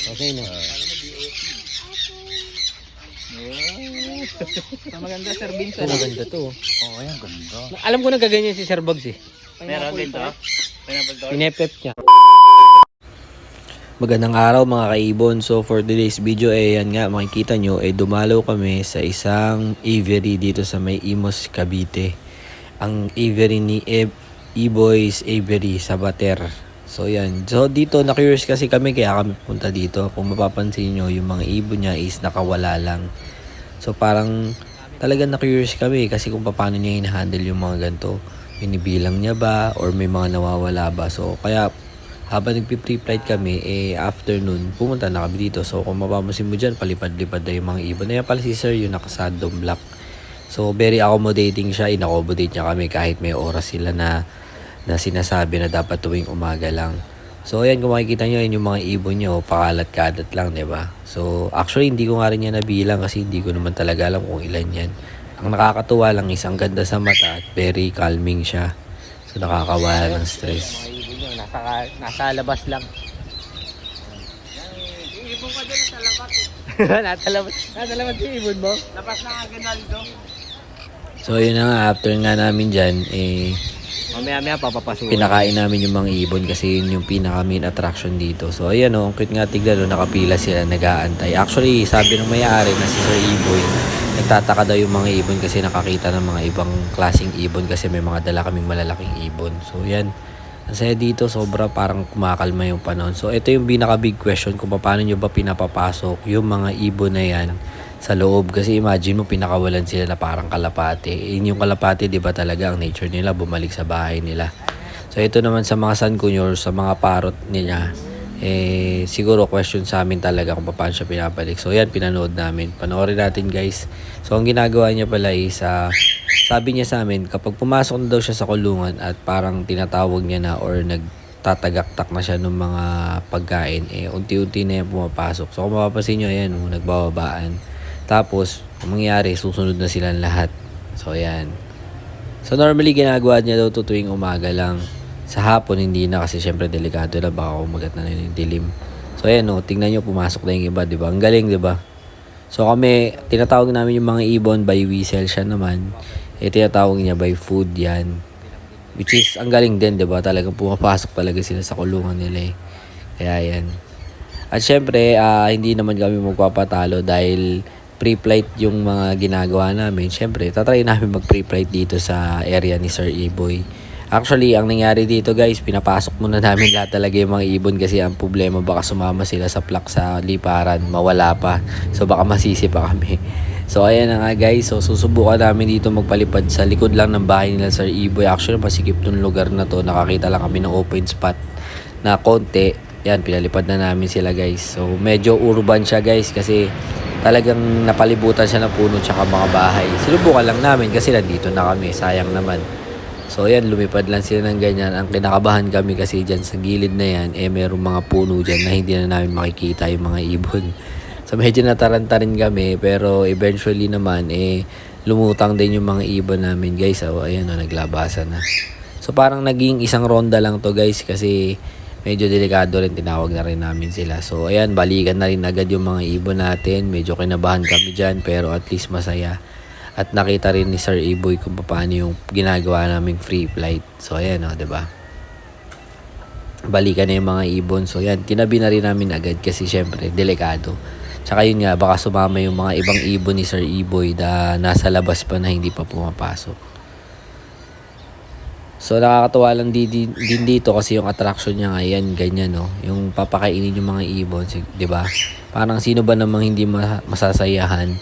Okay na. Maganda, Sir Vincent. Maganda to. Oo, yan, ganda. Alam ko na gaganyan si Sir Bugs eh. Meron din to. Pineapple to. Pinepep niya. Magandang araw mga kaibon. So for today's video yan nga makikita nyo dumalaw kami sa isang aviary dito sa may Imos, Cavite. Ang aviary ni E-Boys Aviary sa Bater. So yan. So dito na-curious kasi kami kaya kami punta dito. Kung mapapansin nyo yung mga ibon niya is nakawala lang. So parang talagang na-curious kami kasi kung paano niya hinahandle yung mga ganito. Binibilang niya ba or may mga nawawala ba. So kaya habang nagpi-pre-flight kami, afternoon, pumunta na kami dito. So, kung mapapansin mo dyan, palipad-lipad na yung mga ibon. Ayan pala si Sir, yung nakasandong black. So, very accommodating siya. In-accommodate niya kami kahit may oras sila na sinasabi na dapat tuwing umaga lang. So, ayan, kung makikita nyo, yun yung mga ibon nyo, pakalat-kadat lang, diba? So, actually, hindi ko nga rin yan nabilang kasi hindi ko naman talaga alam kung ilan yan. Ang nakakatuwa lang is, ang ganda sa mata at very calming siya. So, nakakawala ng stress. Nasa labas lang. Ibon ka dyan sa labas eh. nasa labas yung ibon mo? Labas na nga Ginaldo. So yun na nga, after nga namin dyan, Mamaya papapasukin. pinakain namin yung mga ibon kasi yun yung pinaka main attraction dito. So ayan o, ang cute nga tignan, nakapila sila, nag-aantay. Actually, sabi ng may-ari na si Sir E-Boy, nagtataka daw yung mga ibon kasi nakakita ng mga ibang klaseng ibon kasi may mga dala kaming malalaking ibon. So yan. Kasi dito sobra parang kumakalma yung panahon. So ito yung pinaka big question kung paano nyo ba pinapapasok yung mga ibon na yan sa loob. Kasi imagine mo pinakawalan sila na parang kalapate. Yung kalapate di ba talaga ang nature nila bumalik sa bahay nila. So ito naman sa mga sunconure, sa mga parrot nila, siguro question sa amin talaga kung paano siya pinapalik. So yan, pinanood namin. Panoorin natin guys. So ang ginagawa niya pala is sabi niya sa amin, kapag pumasok na daw siya sa kulungan at parang tinatawag niya na or nagtatagaktak na siya ng mga pagkain, unti-unti na yan pumapasok. So kung mapapansin nyo, ayan, nagbababaan. Tapos, ang mangyayari, susunod na silang lahat. So ayan. So normally, ginagawa niya daw to tuwing umaga lang. Sa hapon, hindi na kasi syempre delikado na, baka umagat na yung dilim. So ayan, tingnan nyo, pumasok na yung iba, diba? Ang galing, diba? So kami, tinatawag namin yung mga ibon by whistle siya naman. Tinatawag niya by food yan. Which is, ang galing din, diba? Talagang pumapasok talaga sila sa kulungan nila Kaya yan. At syempre, hindi naman kami magpapatalo dahil pre-flight yung mga ginagawa namin. Syempre, tatry namin mag-pre-flight dito sa area ni Sir E-Boy. Actually, ang nangyari dito guys, pinapasok muna namin lahat talaga yung mga ibon kasi ang problema baka sumama sila sa plak sa liparan, mawala pa. So baka masisi pa kami. So ayan na nga guys, so susubukan namin dito magpalipad sa likod lang ng bahay nila Sir E-Boy. Actually, pasikip tong lugar na to, nakakita lang kami ng open spot na konti. Yan, pinalipad na namin sila guys. So medyo urban siya guys kasi talagang napalibutan siya ng puno tsaka mga bahay. Sinubukan lang namin kasi nandito na kami, sayang naman. So ayan, lumipad lang sila ng ganyan. Ang kinakabahan kami kasi dyan sa gilid na yan, merong mga puno dyan na hindi na namin makikita yung mga ibon. So medyo nataranta rin kami, pero eventually naman, lumutang din yung mga ibon namin guys. So ayan, naglabasan na. So parang naging isang ronda lang to guys kasi medyo delikado rin, tinawag na rin namin sila. So ayan, balikan na rin agad yung mga ibon natin. Medyo kinabahan kami dyan, pero at least masaya. At nakita rin ni Sir E-Boy kung paano yung ginagawa naming free flight. So ayan diba? Balikan na yung mga ibon. So yan, tinabi na rin namin agad kasi syempre delikado. Tsaka yun nga, baka sumama yung mga ibang ibon ni Sir E-Boy na nasa labas pa na hindi pa pumapasok. So nakakatuwa lang din dito kasi yung attraction niya nga yan, ganyan yung papakainin yung mga ibon, 'di ba? Parang sino ba namang hindi masasayahan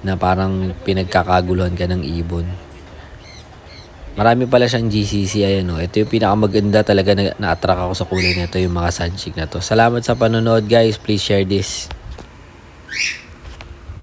na parang pinagkakaguluhan ka ng ibon. Marami pala siyang GCC, ayan ito yung pinakamaganda talaga na-attract ako sa kulay nito, yung mga sunchick na to. Salamat sa panonood guys, please share this.